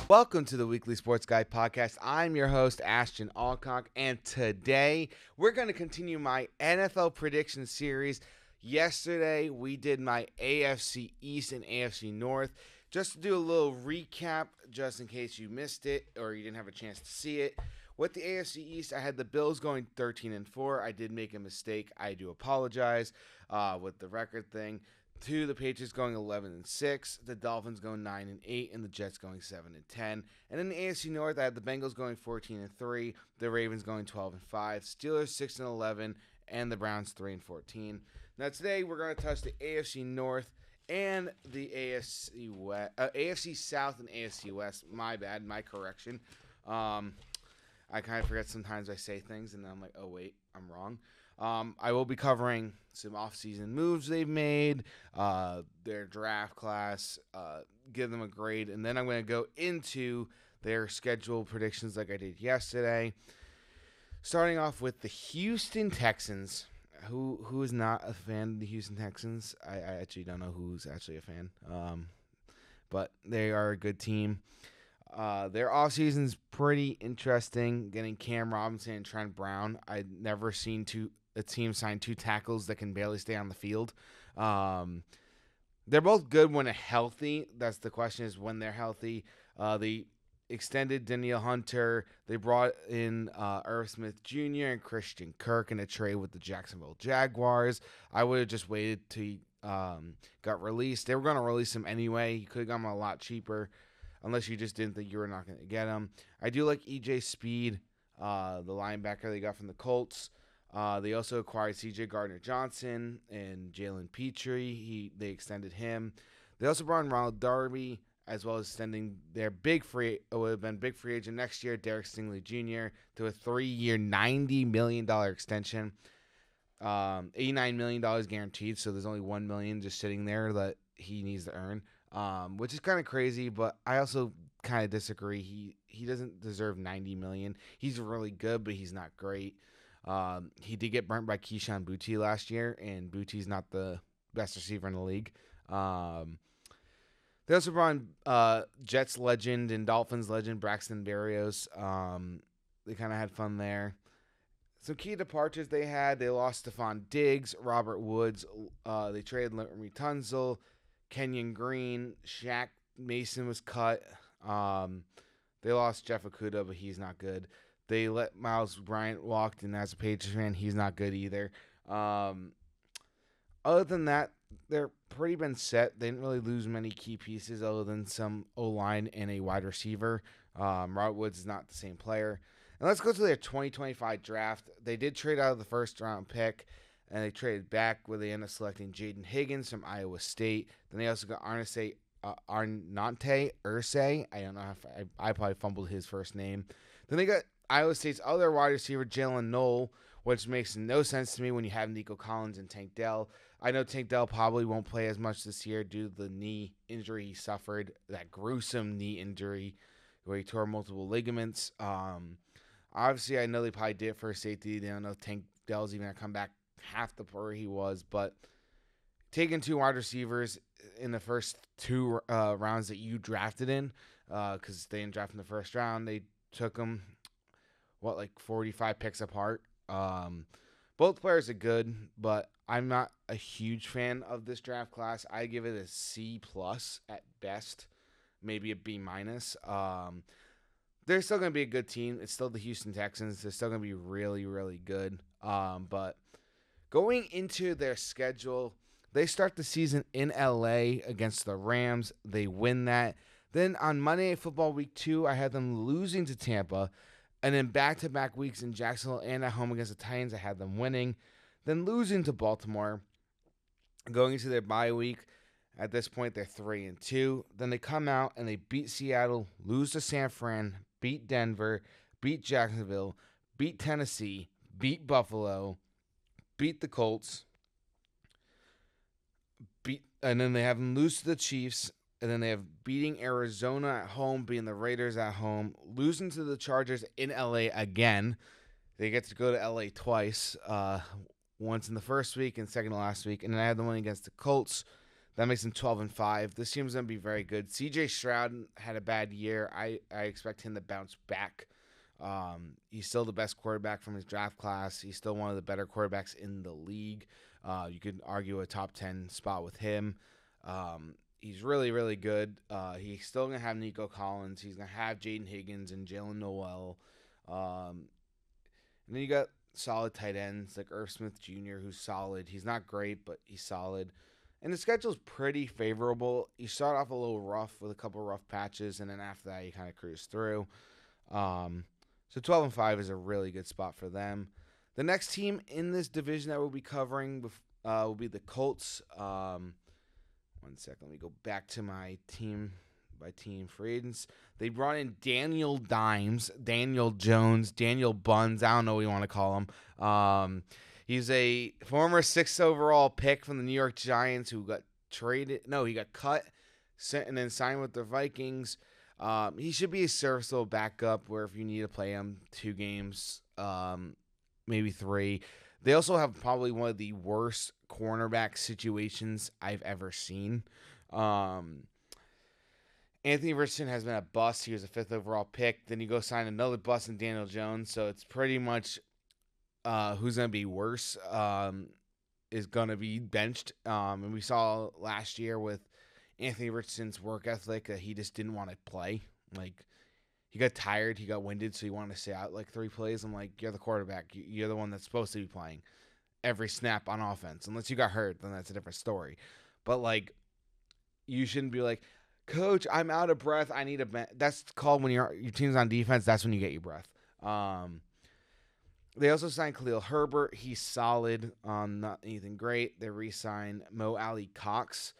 Welcome to the Weekly Sports Guy podcast. I'm your host, Ashton Alcock, and today we're going to continue my NFL prediction series. Yesterday, we did my AFC East and AFC North. Just to do a little recap, just in case you missed it or you didn't have a chance to see it. With the AFC East, I had the Bills going 13-4. I did make a mistake. I do apologize with the record thing. The Patriots going 11-6, the Dolphins going 9-8, and the Jets going 7-10. And in the AFC North, I had the Bengals going 14-3, the Ravens going 12-5, Steelers 6-11, and the Browns 3-14. Now today we're going to touch the AFC North and the AFC West, AFC South and AFC West. My bad, my correction. I kind of forget sometimes I say things and then I'm like, oh wait, I'm wrong. I will be covering some off-season moves they've made, their draft class, give them a grade, and then I'm going to go into their schedule predictions like I did yesterday. Starting off with the Houston Texans. Who is not a fan of the Houston Texans? I actually don't know who's actually a fan, but they are a good team. Their offseason's pretty interesting, getting Cam Robinson and Trent Brown. I'd never seen a team sign two tackles that can barely stay on the field. They're both good when they're healthy. That's the question, is when they're healthy. They extended Danielle Hunter. They brought in Irv Smith Jr. and Christian Kirk in a trade with the Jacksonville Jaguars. I would have just waited till he got released. They were going to release him anyway. You could have got him a lot cheaper, unless you just didn't think you were not going to get him. I do like E.J. Speed, the linebacker they got from the Colts. They also acquired C.J. Gardner-Johnson and Jalen Petrie. They extended him. They also brought in Ronald Darby, as well as extending their big free agent next year, Derek Stingley Jr., to a 3-year, $90 million extension. $89 million guaranteed, so there's only $1 million just sitting there that he needs to earn. Which is kind of crazy, but I also kind of disagree. He doesn't deserve $90 million. He's really good, but he's not great. He did get burnt by Keyshawn Boutte last year, and Boutte's not the best receiver in the league. They also brought in Jets legend and Dolphins legend Braxton Berrios. They kind of had fun there. Some key departures they had: they lost Stephon Diggs, Robert Woods. They traded Laremy Tunsil, Kenyon Green, Shaq Mason was cut. They lost Jeff Okudah, but he's not good. They let Miles Bryant walk, and as a Patriots fan, he's not good either. Other than that, they're pretty been set. They didn't really lose many key pieces other than some O-line and a wide receiver. Robert Woods is not the same player. And let's go to their 2025 draft. They did trade out of the first-round pick, and they traded back where they ended up selecting Jaden Higgins from Iowa State. Then they also got Arnante Ursay. I don't know if I probably fumbled his first name. Then they got Iowa State's other wide receiver, Jalen Knoll, which makes no sense to me when you have Nico Collins and Tank Dell. I know Tank Dell probably won't play as much this year due to the knee injury he suffered, that gruesome knee injury where he tore multiple ligaments. Obviously, I know they probably did it for safety. They don't know if Tank Dell's even going to come back half the where he was, but taking two wide receivers in the first two rounds that you drafted in, because they didn't draft in the first round, they took them, 45 picks apart. Both players are good, but I'm not a huge fan of this draft class. I give it a C+ at best, maybe a B-. They're still going to be a good team. It's still the Houston Texans. They're still going to be really, really good. But going into their schedule, they start the season in LA against the Rams. They win that. Then on Monday Night Football Week 2, I had them losing to Tampa. And then back-to-back weeks in Jacksonville and at home against the Titans, I had them winning. Then losing to Baltimore. Going into their bye week, at this point, they're 3-2. Then they come out and they beat Seattle, lose to San Fran, beat Denver, beat Jacksonville, beat Tennessee, beat Buffalo, beat the Colts, and then they have them lose to the Chiefs, and then they have beating Arizona at home, beating the Raiders at home, losing to the Chargers in LA again. They get to go to LA twice, once in the first week and second to last week, and then I had the one against the Colts. That makes him 12-5. This team's going to be very good. C.J. Stroud had a bad year. I expect him to bounce back. He's still the best quarterback from his draft class. He's still one of the better quarterbacks in the league. You could argue a top 10 spot with him. He's really, really good. He's still going to have Nico Collins. He's going to have Jaden Higgins and Jalen Noel. And then you got solid tight ends like Irv Smith Jr., who's solid. He's not great, but he's solid. And the schedule's pretty favorable. You start off a little rough with a couple rough patches, and then after that, you kind of cruise through. So 12-5 is a really good spot for them. The next team in this division that we'll be covering will be the Colts. 1 second, let me go back to my team by team free agents. They brought in Daniel Dimes, Daniel Jones, Daniel Buns. I don't know what you want to call him. He's a former 6th overall pick from the New York Giants who got traded. No, he got cut and then signed with the Vikings. He should be a serviceable backup where if you need to play him 2 games, maybe 3. They also have probably one of the worst cornerback situations I've ever seen. Anthony Richardson has been a bust. He was a 5th overall pick. Then you go sign another bust in Daniel Jones. So it's pretty much who's going to be worse is going to be benched. And we saw last year with Anthony Richardson's work ethic that he just didn't want to play. Like, he got tired, he got winded, so he wanted to stay out like 3 plays. I'm like, you're the quarterback. You're the one that's supposed to be playing every snap on offense. Unless you got hurt, then that's a different story. But, like, you shouldn't be like, Coach, I'm out of breath. I need a bench. That's called when your team's on defense. That's when you get your breath. They also signed Khalil Herbert. He's solid. Not anything great. They re-signed Mo Alley Cox.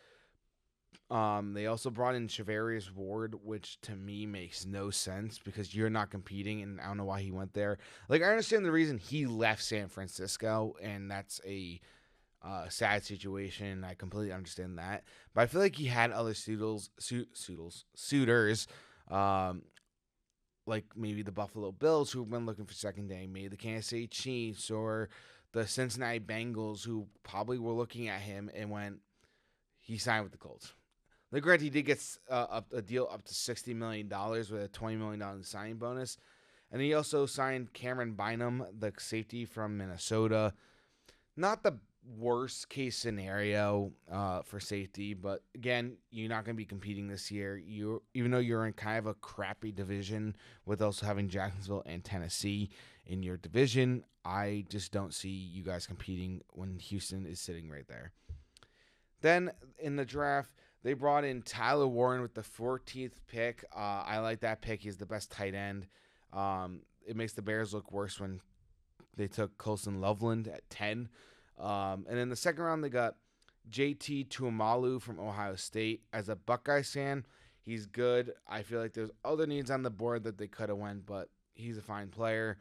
They also brought in Charvarius Ward, which to me makes no sense because you're not competing, and I don't know why he went there. Like, I understand the reason he left San Francisco, and that's a sad situation. I completely understand that, but I feel like he had other suitors, like maybe the Buffalo Bills who've been looking for second day, maybe the Kansas City Chiefs or the Cincinnati Bengals who probably were looking at him and went, he signed with the Colts. Like, granted, he did get a deal up to $60 million with a $20 million signing bonus. And he also signed Cameron Bynum, the safety from Minnesota. Not the worst case scenario for safety, but again, you're not going to be competing this year. Even though you're in kind of a crappy division with also having Jacksonville and Tennessee in your division, I just don't see you guys competing when Houston is sitting right there. Then in the draft, they brought in Tyler Warren with the 14th pick. I like that pick. He's the best tight end. It makes the Bears look worse when they took Colson Loveland at 10. And in the second round, they got JT Tuimalu from Ohio State. As a Buckeyes fan, he's good. I feel like there's other needs on the board that they could have went, but he's a fine player.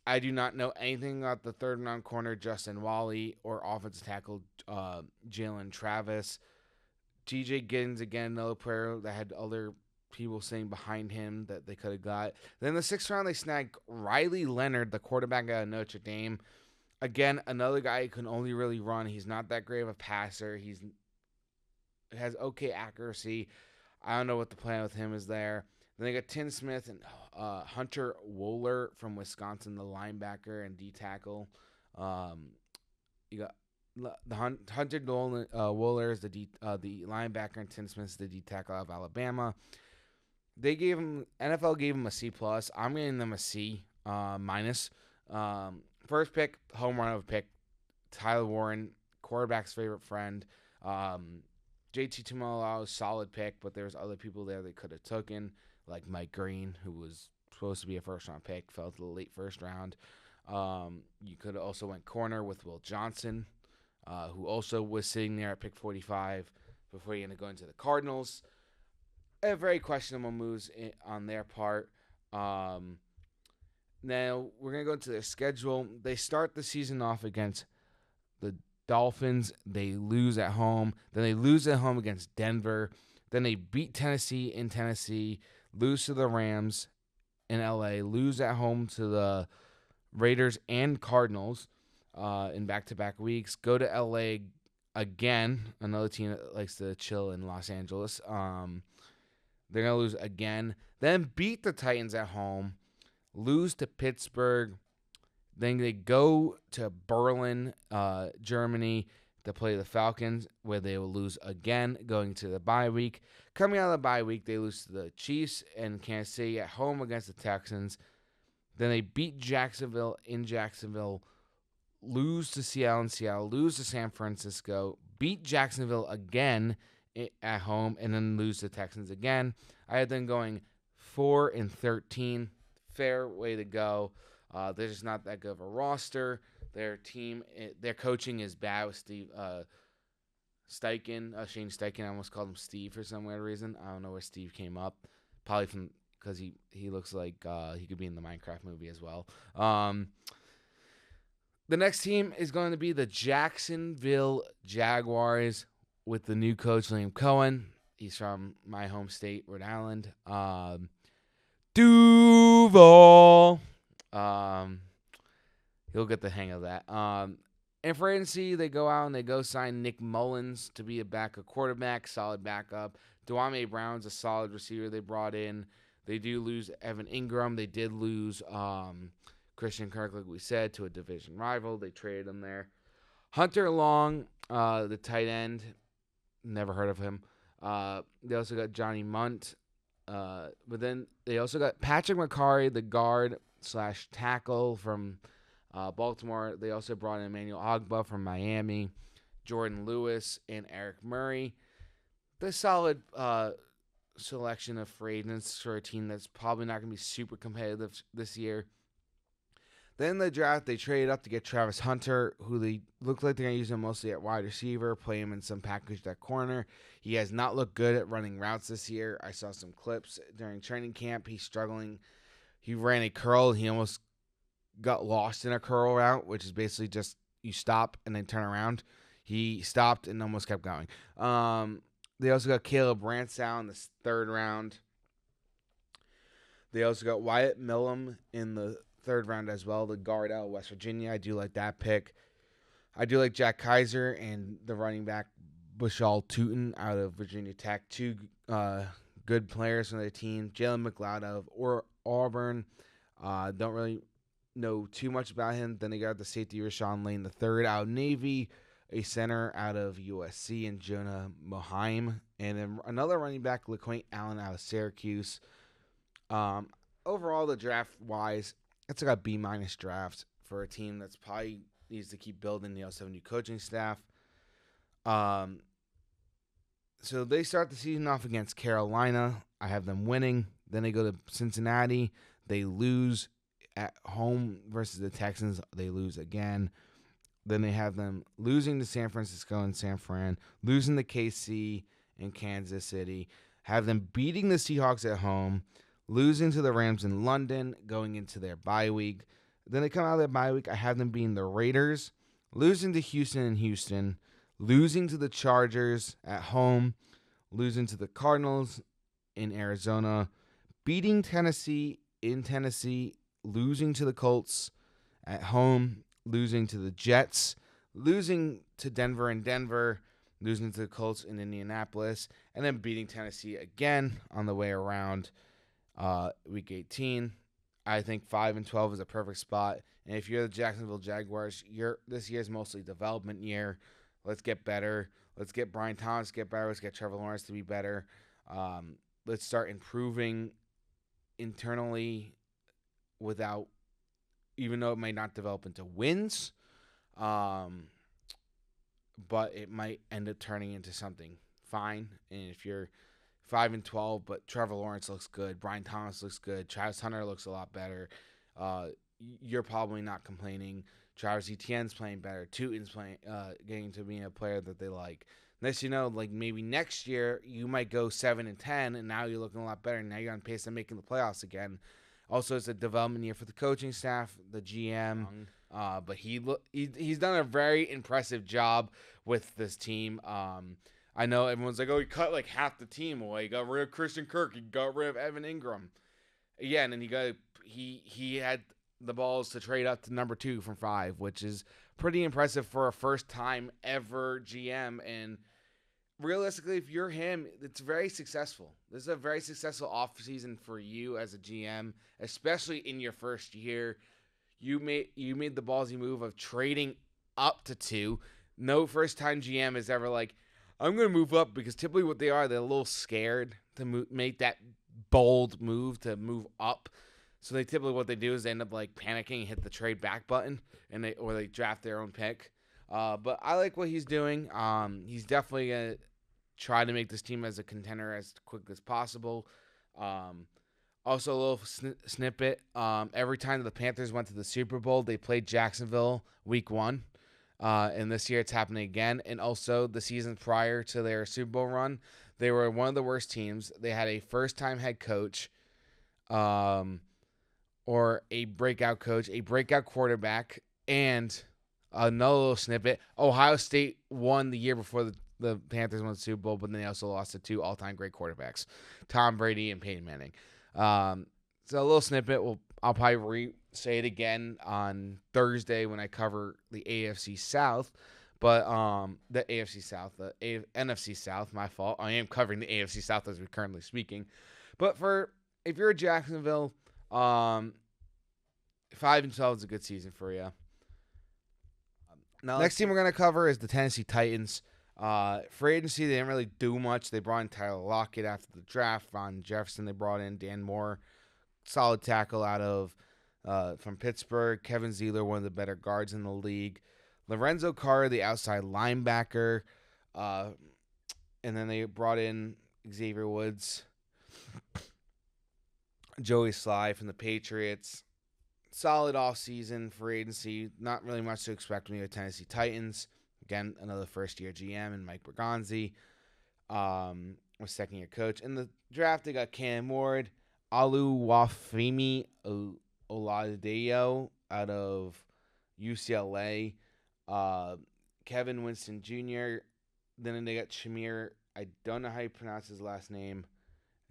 I do not know anything about the third-round corner Justin Wally or offensive tackle Jalen Travis. TJ Giddens, again, another player that had other people saying behind him that they could have got. Then in the 6th round, they snagged Riley Leonard, the quarterback out of Notre Dame. Again, another guy who can only really run. He's not that great of a passer. He has okay accuracy. I don't know what the plan with him is there. Then they got Tim Smith and Hunter Wohler from Wisconsin, the linebacker and D-tackle. You got the Hunter Wohler is the linebacker, and Tim Smith is the D-tackle out of Alabama. NFL gave him a C+. I'm giving them a C minus. First pick, home run of a pick, Tyler Warren, quarterback's favorite friend. JT Tuimalu, solid pick, but there's other people there they could have taken, like Mike Green, who was supposed to be a first-round pick, fell to the late first round. You could have also went corner with Will Johnson, who also was sitting there at pick 45 before you end up going to the Cardinals. Very questionable moves on their part. Now, we're going to go into their schedule. They start the season off against the Dolphins. They lose at home. Then they lose at home against Denver. Then they beat Tennessee in Tennessee, lose to the Rams in L.A., lose at home to the Raiders and Cardinals in back-to-back weeks, go to L.A. again. Another team that likes to chill in Los Angeles. They're going to lose again. Then beat the Titans at home. Lose to Pittsburgh. Then they go to Berlin, Germany, to play the Falcons, where they will lose again, going to the bye week. Coming out of the bye week, they lose to the Chiefs and Kansas City at home against the Texans. Then they beat Jacksonville in Jacksonville, lose to Seattle in Seattle, lose to San Francisco, beat Jacksonville again at home, and then lose to the Texans again. I had them going 4-13. Fair way to go. They're just not that good of a roster. Their team, their coaching is bad with Shane Steichen. I almost called him Steve for some weird reason. I don't know where Steve came up. Probably because he looks like he could be in the Minecraft movie as well. The next team is going to be the Jacksonville Jaguars with the new coach, Liam Cohen. He's from my home state, Rhode Island. Duval. He'll get the hang of that. And for agency, they go out and they go sign Nick Mullins to be a quarterback, solid backup. Dwayne Brown's a solid receiver they brought in. They do lose Evan Ingram. They did lose Christian Kirk, like we said, to a division rival. They traded him there. Hunter Long, the tight end, never heard of him. They also got Johnny Munt. But then they also got Patrick McCarry, the guard/tackle from Baltimore. They also brought in Emmanuel Ogbah from Miami, Jordan Lewis, and Eric Murray. The solid selection of free agents for a team that's probably not going to be super competitive this year. Then in the draft, they traded up to get Travis Hunter, who they look like they're going to use him mostly at wide receiver, play him in some package at corner. He has not looked good at running routes this year. I saw some clips during training camp. He's struggling. He ran a curl. He almost got lost in a curl route, which is basically just you stop and then turn around. He stopped and almost kept going. They also got Caleb Ransow in the third round. They also got Wyatt Millum in the third round as well, the guard out of West Virginia. I do like that pick. I do like Jack Kaiser and the running back Bushal Tootin out of Virginia Tech. Two good players from their team. Jalen McLeod out of Auburn. Don't really know too much about him. Then they got the safety Rashawn Lane the third out of Navy, a center out of USC, and Jonah Mohaim, and then another running back, LaQuaint Allen out of Syracuse. Overall, the draft-wise, it's like a B- draft for a team that's probably needs to keep building. They also have a new coaching staff. So they start the season off against Carolina. I have them winning. Then they go to Cincinnati. They lose at home versus the Texans. They lose again. Then they have them losing to San Francisco and San Fran, losing to KC and Kansas City, have them beating the Seahawks at home, losing to the Rams in London, going into their bye week. Then they come out of their bye week. I have them beating the Raiders, losing to Houston in Houston, losing to the Chargers at home, losing to the Cardinals in Arizona, beating Tennessee in Tennessee, losing to the Colts at home, losing to the Jets, losing to Denver in Denver, losing to the Colts in Indianapolis, and then beating Tennessee again on the way around Week 18. I think 5-12 is a perfect spot. And if you're the Jacksonville Jaguars, this year's mostly development year. Let's get better. Let's get Brian Thomas to get better. Let's get Trevor Lawrence to be better. Let's start improving internally without, even though it might not develop into wins, but it might end up turning into something fine. And if you're 5-12, but Trevor Lawrence looks good, Brian Thomas looks good, Travis Hunter looks a lot better, you're probably not complaining. Travis Etienne's playing better. Tootin's playing, getting to be a player that they like. Unless you know, like maybe next year you might go 7-10, and now you're looking a lot better. And now you're on pace to making the playoffs again. Also, it's a development year for the coaching staff, the GM. But he's done a very impressive job with this team. I know everyone's like, oh, he cut like half the team away. He got rid of Christian Kirk. He got rid of Evan Ingram. Yeah, and then he had the balls to trade up to number 2 from 5, which is pretty impressive for a first-time ever GM. And realistically, if you're him, it's very successful. This is a very successful offseason for you as a GM, especially in your first year. You made the ballsy move of trading up to 2. No first-time GM is ever like, I'm going to move up, because typically what they are, they're a little scared to make that bold move to move up. So they typically, what they do is they end up like panicking and hit the trade back button, or they draft their own pick. But I like what he's doing. He's definitely going to try to make this team as a contender as quick as possible. Also, a little snippet. Every time the Panthers went to the Super Bowl, they played Jacksonville week 1. And this year it's happening again. And also the season prior to their Super Bowl run, they were one of the worst teams. They had a first-time head coach, or a breakout coach, a breakout quarterback, and another little snippet. Ohio State won the year before the Panthers won the Super Bowl, but then they also lost to 2 all-time great quarterbacks, Tom Brady and Peyton Manning. So a little snippet. I'll probably say it again on Thursday when I cover the AFC South. But the AFC South, the NFC South, my fault. I am covering the AFC South as we're currently speaking. But if you're a Jacksonville, 5-12 is a good season for you. Next team we're going to cover is the Tennessee Titans. Free agency, they didn't really do much. They brought in Tyler Lockett after the draft. Von Jefferson, they brought in Dan Moore, solid tackle out of from Pittsburgh. Kevin Zeeler, one of the better guards in the league. Lorenzo Carr, the outside linebacker. And then they brought in Xavier Woods. Joey Sly from the Patriots. Solid offseason free agency. Not really much to expect when you're Tennessee Titans. Again, another first-year GM and Mike Bergonzi, was second-year coach. In the draft, they got Cam Ward, Oluwafemi Oladipo out of UCLA, Kevin Winston Jr. Then they got Shamir. I don't know how you pronounce his last name.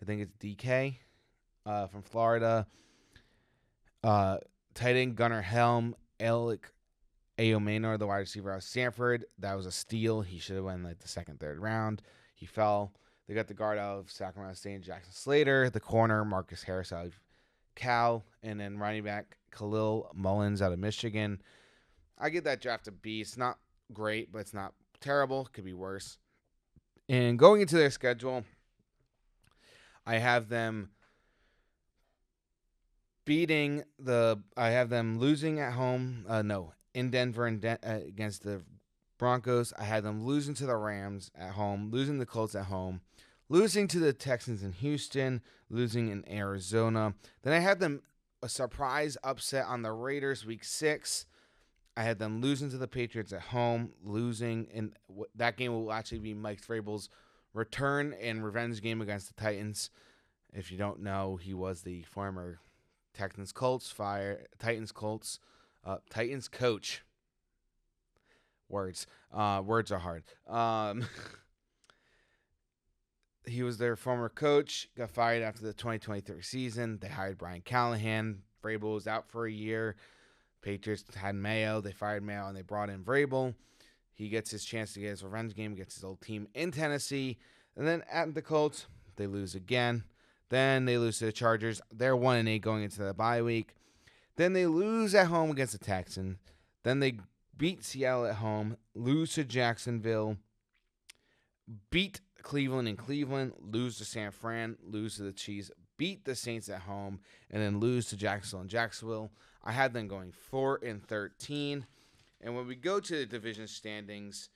I think it's DK from Florida. Tight end Gunnar Helm, Alec Ayomanor, the wide receiver out of Stanford. That was a steal. He should have went like the second, third round. He fell. They got the guard out of Sacramento State, Jackson Slater. The corner, Marcus Harris out of Cal. And then running back, Khalil Mullins out of Michigan. I give that draft a B. It's not great, but it's not terrible. It could be worse. And going into their schedule, I have them losing at home. In Denver against the Broncos. I had them losing to the Rams at home, losing the Colts at home, losing to the Texans in Houston, losing in Arizona. Then I had them a surprise upset on the Raiders week 6. I had them losing to the Patriots at home, losing, and that game will actually be Mike Vrabel's return and revenge game against the Titans. If you don't know, he was the former Titans coach. Words are hard. He was their former coach, got fired after the 2023 season. They hired Brian Callahan. Vrabel was out for a year. Patriots had Mayo. They fired Mayo, and they brought in Vrabel. He gets his chance to get his revenge game against his old team in Tennessee. And then at the Colts, they lose again. Then they lose to the Chargers. They're 1-8 going into the bye week. Then they lose at home against the Texans. Then they beat Seattle at home, lose to Jacksonville, beat Cleveland in Cleveland, lose to San Fran, lose to the Chiefs, beat the Saints at home, and then lose to Jacksonville and Jacksonville. I had them going 4-13. And when we go to the division standings,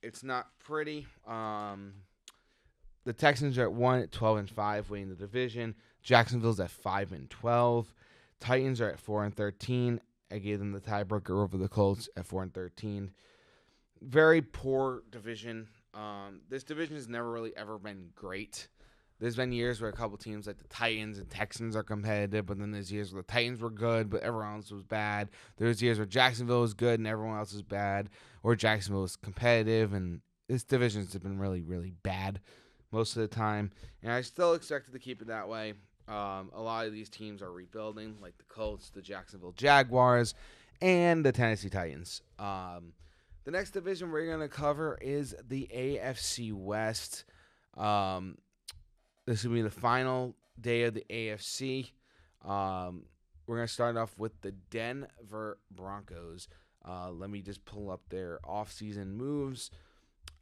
it's not pretty. The Texans are at 1-12-5, winning the division. Jacksonville's at 5-12. Titans are at 4-13. I gave them the tiebreaker over the Colts at 4-13. Very poor division. This division has never really ever been great. There's been years where a couple teams like the Titans and Texans are competitive, but then there's years where the Titans were good, but everyone else was bad. There's years where Jacksonville was good and everyone else was bad, or Jacksonville was competitive, and this division has been really, really bad most of the time. And I still expect it to keep it that way. A lot of these teams are rebuilding, like the Colts, the Jacksonville Jaguars, and the Tennessee Titans. The next division we're going to cover is the AFC West. This will be the final day of the AFC. We're going to start off with the Denver Broncos. Let me just pull up their offseason moves.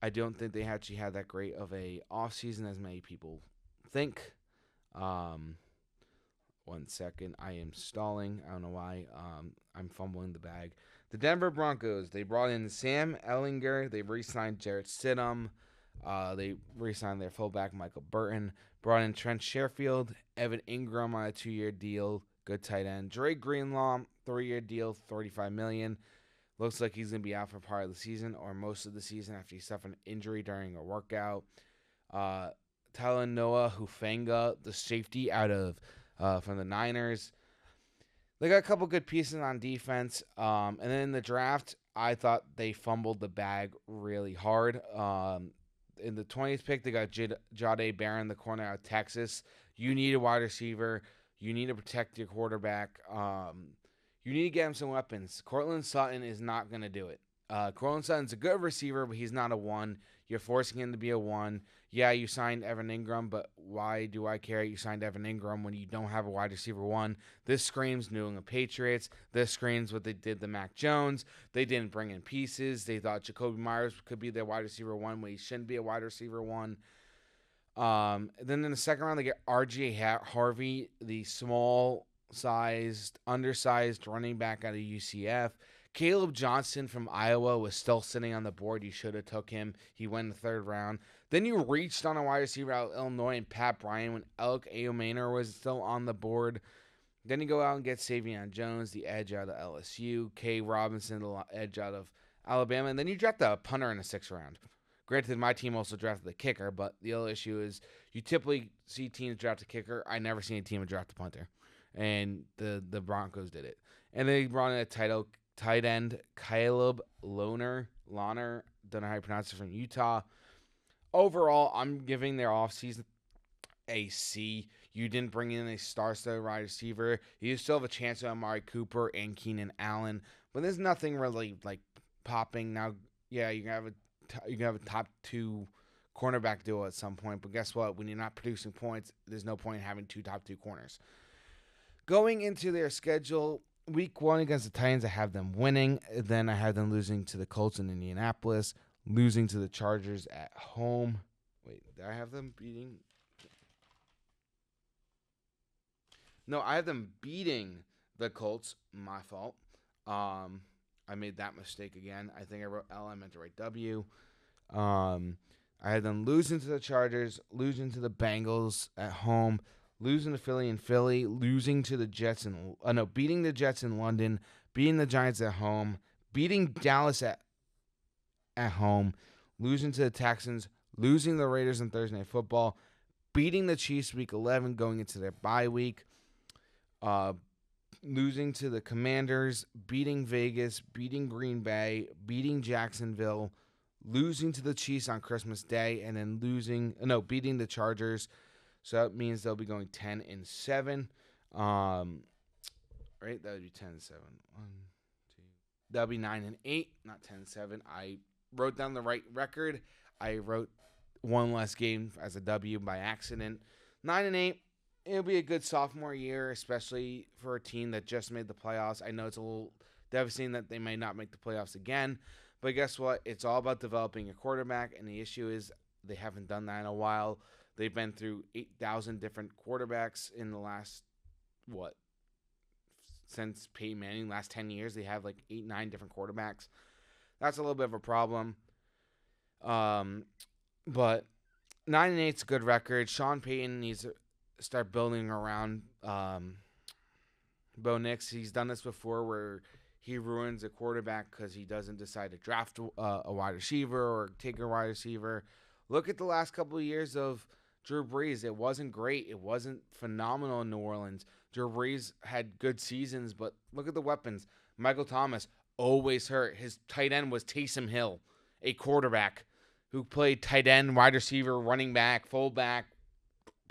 I don't think they actually had that great of a offseason as many people think. 1 second. I am stalling. I don't know why. I'm fumbling the bag. The Denver Broncos, they brought in Sam Ehlinger. They re-signed Jarrett Stidham. They re-signed their fullback, Michael Burton. Brought in Trent Sherfield. Evan Ingram on a 2-year deal. Good tight end. Dre Greenlaw, 3-year deal, $35 million. Looks like he's going to be out for part of the season or most of the season after he suffered an injury during a workout. Talanoa Hufanga, the safety out of from the Niners. They got a couple good pieces on defense. And then in the draft, I thought they fumbled the bag really hard. In the 20th pick, they got Jahdae Barron, the corner out of Texas. You need a wide receiver. You need to protect your quarterback. You need to get him some weapons. Cortland Sutton is not going to do it. Cortland Sutton's a good receiver, but he's not a 1. You're forcing him to be a 1. Yeah, you signed Evan Ingram, but why do I care you signed Evan Ingram when you don't have a wide receiver 1? This screams New England Patriots. This screams what they did to Mac Jones. They didn't bring in pieces. They thought Jacoby Myers could be their wide receiver 1 when he shouldn't be a wide receiver 1. Then in the second round, they get R.J. Harvey, the small-sized, undersized running back out of UCF. Caleb Johnson from Iowa was still sitting on the board. You should have took him. He went in the third round. Then you reached on a wide receiver out of Illinois and Pat Bryant when Alec Ayomanor was still on the board. Then you go out and get Savion Jones, the edge out of LSU. K. Robinson, the edge out of Alabama. And then you draft a punter in the 6th round. Granted, my team also drafted the kicker, but the other issue is you typically see teams draft a kicker. I never seen a team draft a punter. And the Broncos did it. And they brought in a tight end, Caleb Lohner, don't know how you pronounce it, from Utah. Overall, I'm giving their offseason a C. You didn't bring in a star-studded wide receiver. You still have a chance with Amari Cooper and Keenan Allen, but there's nothing really like popping now. Yeah, you can have a top 2 cornerback duo at some point, but guess what? When you're not producing points, there's no point in having 2 top 2 corners. Going into their schedule, week 1 against the Titans, I have them winning. Then I have them losing to the Colts in Indianapolis, losing to the Chargers at home. Wait, did I have them beating? No, I have them beating the Colts. My fault. I made that mistake again. I think I wrote L. I meant to write W. I had them losing to the Chargers, losing to the Bengals at home, losing to Philly in Philly, losing to the Jets beating the Jets in London, beating the Giants at home, beating Dallas at home, losing to the Texans, losing the Raiders on Thursday Night Football, beating the Chiefs week 11 going into their bye week, losing to the Commanders, beating Vegas, beating Green Bay, beating Jacksonville, losing to the Chiefs on Christmas Day, and then beating the Chargers. So that means they'll be going 10-7. Right? That would be 10-7. 1, 2. That'll be 9-8, not 10-7. I wrote down the right record. I wrote one less game as a W by accident. 9-8. It'll be a good sophomore year, especially for a team that just made the playoffs. I know it's a little devastating that they may not make the playoffs again, but guess what? It's all about developing a quarterback, and the issue is they haven't done that in a while. They've been through 8,000 different quarterbacks in the last, since Peyton Manning, last 10 years. They have like 8-9 different quarterbacks. That's a little bit of a problem. But 9-8 is a good record. Sean Payton needs to start building around Bo Nix. He's done this before where he ruins a quarterback because he doesn't decide to draft a wide receiver or take a wide receiver. Look at the last couple of years of Drew Brees. It wasn't great. It wasn't phenomenal in New Orleans. Drew Brees had good seasons, but look at the weapons. Michael Thomas, always hurt. His tight end was Taysom Hill, a quarterback who played tight end, wide receiver, running back, fullback,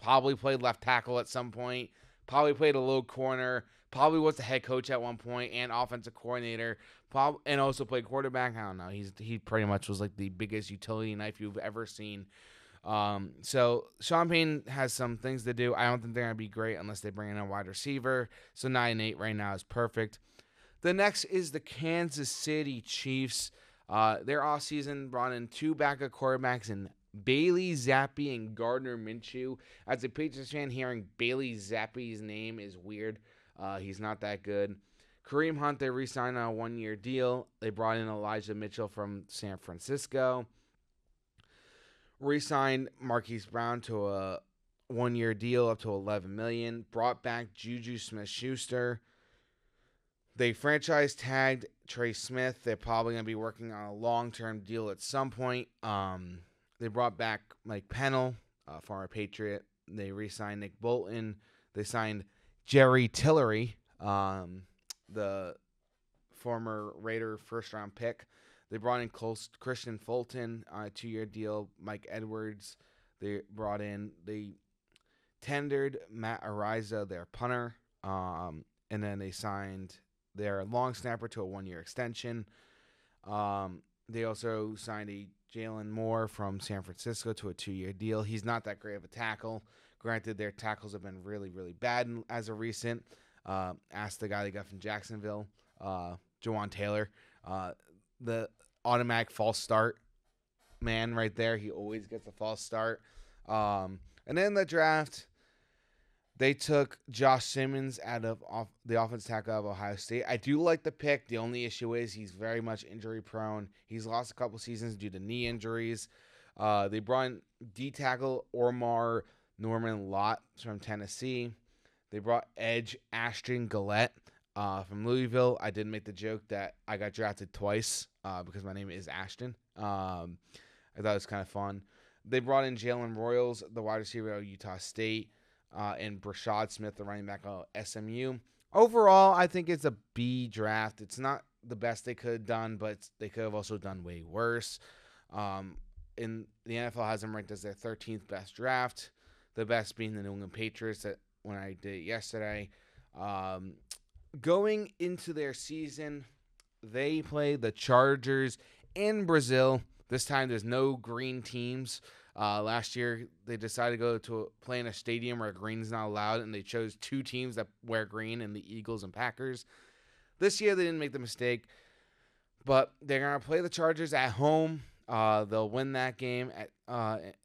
Probably played left tackle at some point. Probably played a little corner. Probably was the head coach at one point and offensive coordinator. And also played quarterback. I don't know. He pretty much was like the biggest utility knife you've ever seen. So Sean Payton has some things to do. I don't think they're going to be great unless they bring in a wide receiver. So 9-8 right now is perfect. The next is the Kansas City Chiefs. Their offseason brought in 2 backup quarterbacks in Bailey Zappi and Gardner Minshew. As a Patriots fan, hearing Bailey Zappi's name is weird. He's not that good. Kareem Hunt, they re-signed on a 1-year deal. They brought in Elijah Mitchell from San Francisco. Re-signed Marquise Brown to a 1-year deal up to $11 million. Brought back Juju Smith-Schuster. They franchise tagged Trey Smith. They're probably going to be working on a long-term deal at some point. They brought back Mike Pennell, former Patriot. They re-signed Nick Bolton. They signed Jerry Tillery, the former Raider first-round pick. They brought in Christian Fulton on a 2-year deal. Mike Edwards. They tendered Matt Ariza, their punter. And then they signed their long snapper to a 1-year extension. They also signed a Jalen Moore from San Francisco to a 2-year deal. He's not that great of a tackle. Granted, their tackles have been really, really bad as of recent. Ask the guy they got from Jacksonville, Jawan Taylor. The automatic false start man right there. He always gets a false start. And then the draft, they took Josh Simmons out of the offensive tackle of Ohio State. I do like the pick. The only issue is he's very much injury prone. He's lost a couple seasons due to knee injuries. They brought in D-tackle Ormar Norman Lott from Tennessee. They brought edge Ashton Gillette from Louisville. I did make the joke that I got drafted twice because my name is Ashton. I thought it was kind of fun. They brought in Jalen Royals, the wide receiver of Utah State, and Brashad Smith, the running back of SMU. Overall, I think it's a B draft. It's not the best they could have done, but they could have also done way worse. In the NFL has them ranked as their 13th best draft, the best being the New England Patriots when I did it yesterday. Going into their season, they play the Chargers in Brazil. This time there's no green teams. Last year, they decided to go play in a stadium where green is not allowed, and they chose 2 teams that wear green, and the Eagles and Packers. This year, they didn't make the mistake, but they're going to play the Chargers at home. They'll win that game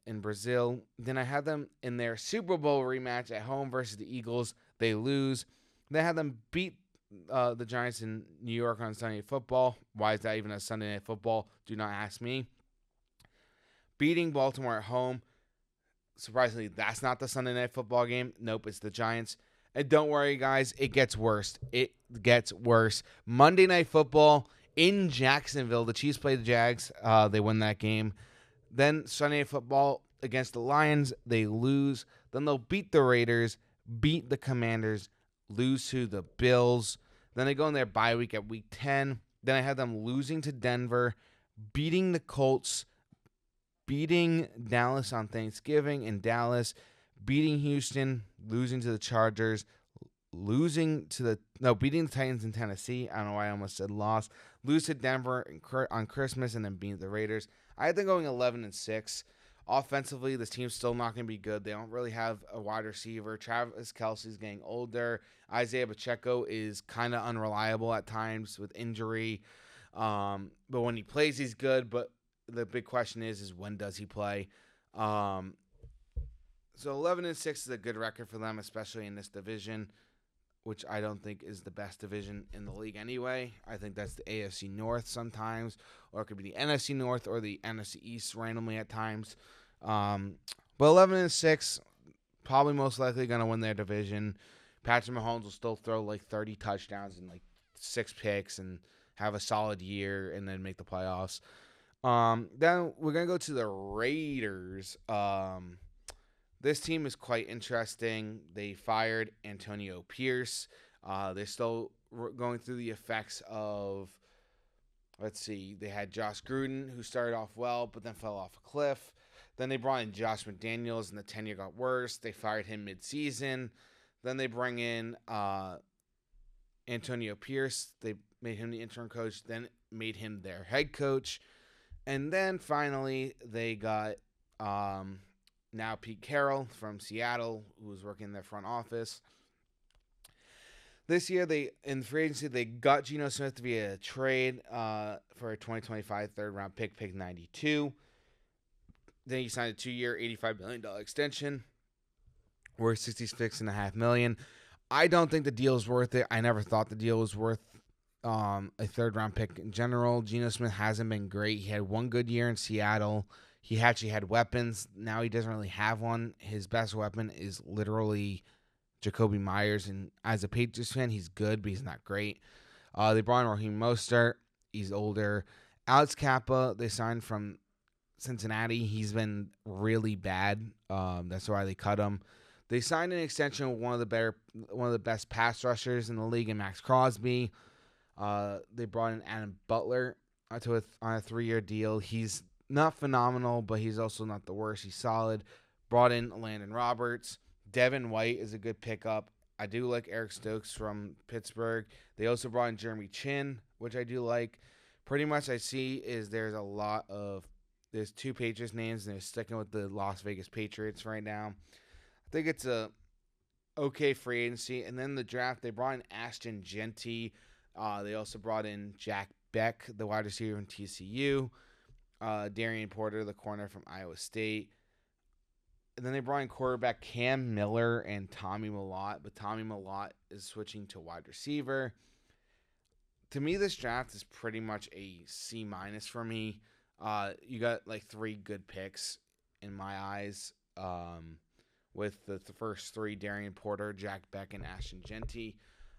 in Brazil. Then I had them in their Super Bowl rematch at home versus the Eagles. They lose. They had them beat the Giants in New York on Sunday Night Football. Why is that even a Sunday Night Football? Do not ask me. Beating Baltimore at home. Surprisingly, that's not the Sunday Night Football game. Nope, it's the Giants. And don't worry, guys, it gets worse. It gets worse. Monday Night Football in Jacksonville. The Chiefs play the Jags. They win that game. Then Sunday Night Football against the Lions. They lose. Then they'll beat the Raiders, beat the Commanders, lose to the Bills. Then they go in their bye week at week 10. Then I had them losing to Denver, beating the Colts, beating Dallas on Thanksgiving in Dallas, beating Houston, losing to the Chargers, beating the Titans in Tennessee. I don't know why I almost said loss. Lose to Denver on Christmas, and then beat the Raiders. I had them going 11-6. Offensively, this team's still not going to be good. They don't really have a wide receiver. Travis Kelce's getting older. Isaiah Pacheco is kind of unreliable at times with injury. But when he plays, he's good. But the big question is when does he play? So 11-6 is a good record for them, especially in this division, which I don't think is the best division in the league anyway. I think that's the AFC North sometimes, or it could be the NFC North or the NFC East randomly at times. But 11-6, probably most likely going to win their division. Patrick Mahomes will still throw like 30 touchdowns and like 6 picks and have a solid year and then make the playoffs. Then we're going to go to the Raiders. This team is quite interesting. They fired Antonio Pierce. They're still going through the effects of, they had Josh Gruden, who started off well, but then fell off a cliff. Then they brought in Josh McDaniels, and the tenure got worse. They fired him mid-season. Then they bring in Antonio Pierce. They made him the interim coach, then made him their head coach. And then finally, they got now Pete Carroll from Seattle, who was working in their front office. This year, in free agency, they got Geno Smith via a trade for a 2025 third-round pick 92. Then he signed a 2-year, $85 million extension worth $66.5 million. I don't think the deal is worth it. I never thought the deal was worth a third-round pick in general. Geno Smith hasn't been great. He had one good year in Seattle. He actually had weapons. Now he doesn't really have one. His best weapon is literally Jacoby Myers, and as a Patriots fan, he's good, but he's not great. They brought in Raheem Mostert. He's older. Alex Kappa, they signed from Cincinnati. He's been really bad. That's why they cut him. They signed an extension with one of the best pass rushers in the league, in Max Crosby. They brought in Adam Butler on a 3-year deal. He's not phenomenal, but he's also not the worst. He's solid. Brought in Landon Roberts. Devin White is a good pickup. I do like Eric Stokes from Pittsburgh. They also brought in Jeremy Chin, which I do like. Pretty much I see is there's two Patriots names, and they're sticking with the Las Vegas Patriots right now. I think it's a okay free agency. And then the draft, they brought in Ashton Genty. They also brought in Jack Beck, the wide receiver from TCU. Darian Porter, the corner from Iowa State. And then they brought in quarterback Cam Miller and Tommy Millott, but Tommy Millott is switching to wide receiver. To me, this draft is pretty much a C- for me. You got like 3 good picks in my eyes, with the first 3, Darian Porter, Jack Beck, and Ashton Genty.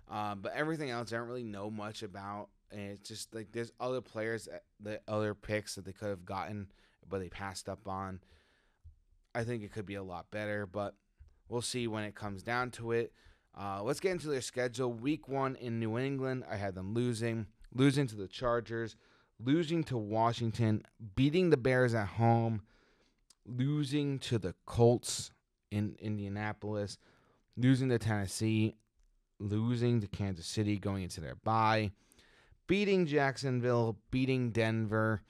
But everything else I don't really know much about. And it's just like there's other players, the other picks that they could have gotten, but they passed up on. I think it could be a lot better, but we'll see when it comes down to it. Let's get into their schedule. Week 1 in New England, I had them losing to the Chargers, losing to Washington, beating the Bears at home, losing to the Colts in Indianapolis, losing to Tennessee, losing to Kansas City going into their bye, beating Jacksonville, beating Denver,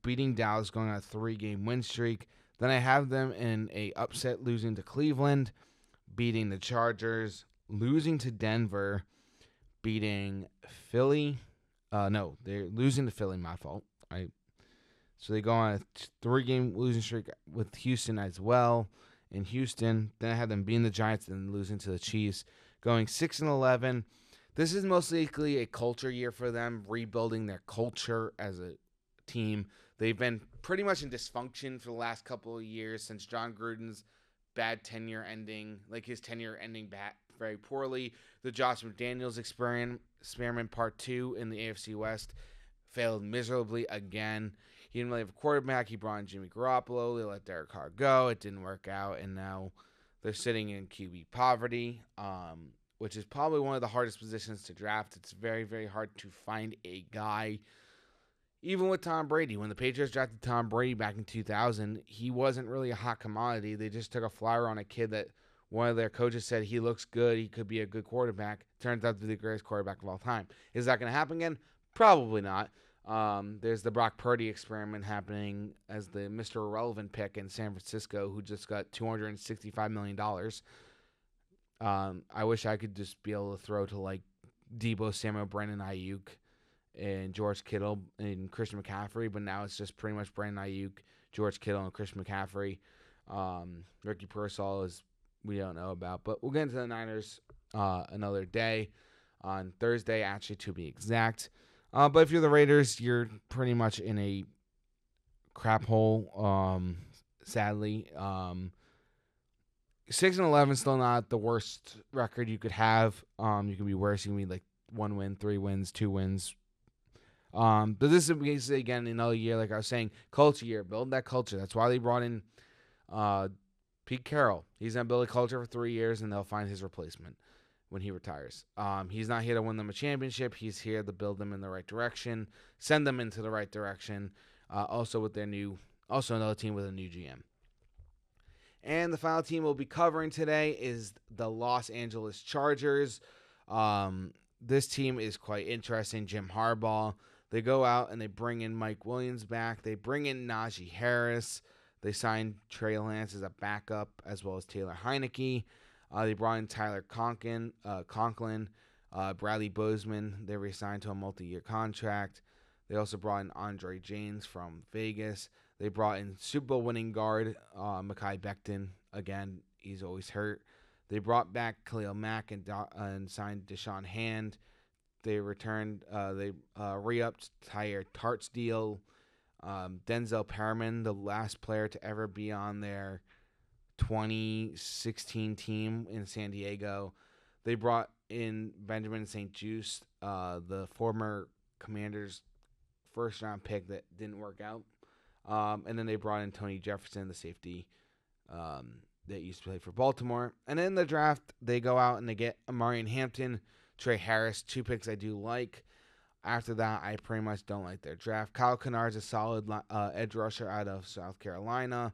beating Dallas going on a 3-game win streak. Then I have them in a upset, losing to Cleveland, beating the Chargers, losing to Denver, beating Philly. No, they're losing to Philly, my fault. So they go on a 3-game losing streak with Houston as well. In Houston, then I have them beating the Giants and losing to the Chiefs, going 6-11. This is most likely a culture year for them, rebuilding their culture as a team. They've been pretty much in dysfunction for the last couple of years since John Gruden's bad tenure ending, like his tenure ending very poorly. The Josh McDaniels experiment part 2 in the AFC West failed miserably again. He didn't really have a quarterback. He brought in Jimmy Garoppolo. They let Derek Carr go. It didn't work out, and now they're sitting in QB poverty, which is probably one of the hardest positions to draft. It's very, very hard to find a guy. Even with Tom Brady, when the Patriots drafted Tom Brady back in 2000, he wasn't really a hot commodity. They just took a flyer on a kid that one of their coaches said he looks good, he could be a good quarterback. Turns out to be the greatest quarterback of all time. Is that going to happen again? Probably not. There's the Brock Purdy experiment happening as the Mr. Irrelevant pick in San Francisco, who just got $265 million. I wish I could just be able to throw to like Debo Samuel, Brandon Ayuk, and George Kittle and Christian McCaffrey, but now it's just pretty much Brandon Ayuk, George Kittle, and Christian McCaffrey. Ricky Pearsall is we don't know about, but we'll get into the Niners another day, on Thursday, actually, to be exact. But if you're the Raiders, you're pretty much in a crap hole, sadly. 6-11 still not the worst record you could have. You can be worse. You can be like 1 win, 3 wins, 2 wins. But this is basically, again, another year, like I was saying, culture year. Build that culture. That's why they brought in Pete Carroll. He's going to build a culture for 3 years, and they'll find his replacement when he retires. He's not here to win them a championship. He's here to build them in the right direction, send them into the right direction. Also with their new Also another team with a new GM. And the final team we'll be covering today is the Los Angeles Chargers. This team is quite interesting. Jim Harbaugh. They go out and they bring in Mike Williams back. They bring in Najee Harris. They signed Trey Lance as a backup, as well as Taylor Heineke. They brought in Tyler Conklin, Bradley Bozeman. They re-signed to a multi-year contract. They also brought in Andre James from Vegas. They brought in Super Bowl winning guard Mekhi Becton. Again, he's always hurt. They brought back Khalil Mack and signed Deshaun Hand. They returned. They re-upped Tyre Tart's deal. Denzel Perriman, the last player to ever be on their 2016 team in San Diego. They brought in Benjamin St-Juste, the former Commanders' first-round pick that didn't work out. And then they brought in Tony Jefferson, the safety that used to play for Baltimore. And in the draft, they go out and they get Amarian Hampton, Trey Harris, 2 picks I do like. After that, I pretty much don't like their draft. Kyle Kennard's a solid edge rusher out of South Carolina.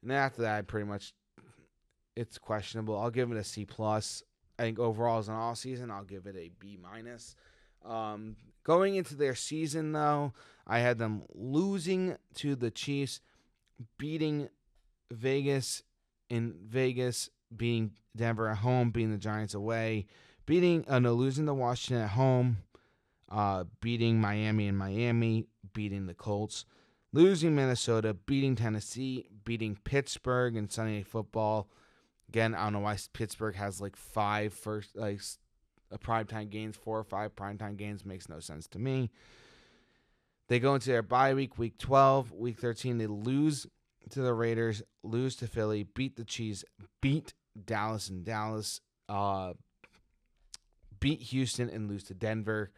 And then after that, it's questionable. I'll give it a C+. I think overall as an all season, I'll give it a B-. Going into their season, though, I had them losing to the Chiefs, beating Vegas in Vegas, beating Denver at home, beating the Giants away, losing to Washington at home, beating Miami in Miami, beating the Colts, losing Minnesota, beating Tennessee, beating Pittsburgh in Sunday Night Football. Again, I don't know why Pittsburgh has like 5 primetime games, 4 or 5 primetime games. Makes no sense to me. They go into their bye week, week 12. Week 13, they lose to the Raiders, lose to Philly, beat the Chiefs, beat Dallas in Dallas, beat Houston, and lose to Denver.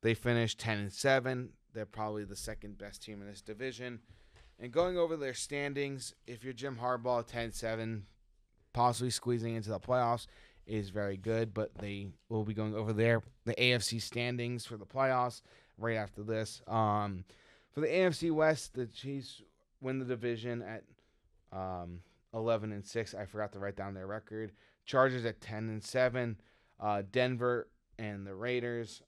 They finished 10-7. They're probably the second best team in this division. And going over their standings, if you're Jim Harbaugh, 10-7, possibly squeezing into the playoffs is very good, but they will be going over the AFC standings for the playoffs right after this. For the AFC West, the Chiefs win the division at 11-6. I forgot to write down their record. Chargers at 10-7. Denver and the Raiders.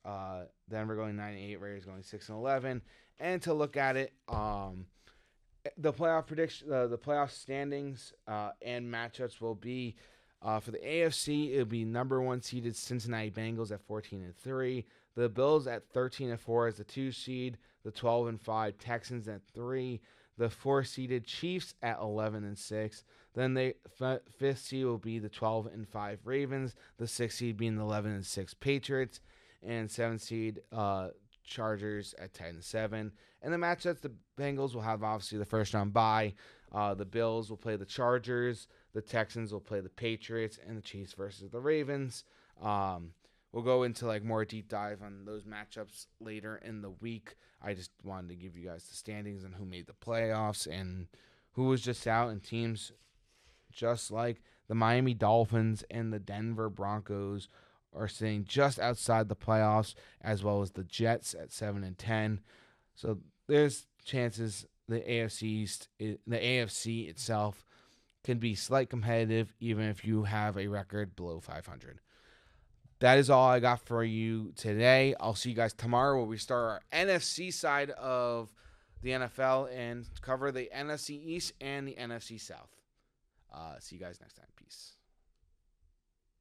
Denver going 9-8. Raiders going 6-11. And to look at it, the playoff prediction, the playoff standings and matchups will be for the AFC. It'll be number 1 seeded Cincinnati Bengals at 14-3. The Bills at 13-4 as the 2 seed. The 12-5 Texans at 3. The 4 seeded Chiefs at 11-6. Then the 5th seed will be the 12-5 Ravens. The 6th seed being the 11-6 Patriots, and 7th seed Chargers at 10-7. And the matchups, the Bengals will have obviously the first round bye. The Bills will play the Chargers. The Texans will play the Patriots, and the Chiefs versus the Ravens. We'll go into more deep dive on those matchups later in the week. I just wanted to give you guys the standings and who made the playoffs and who was just out, and teams just like the Miami Dolphins and the Denver Broncos are sitting just outside the playoffs, as well as the Jets at 7-10. So there's chances the AFC itself can be slight competitive, even if you have a record below 500. That is all I got for you today. I'll see you guys tomorrow where we start our NFC side of the NFL and cover the NFC East and the NFC South. See you guys next time. Peace.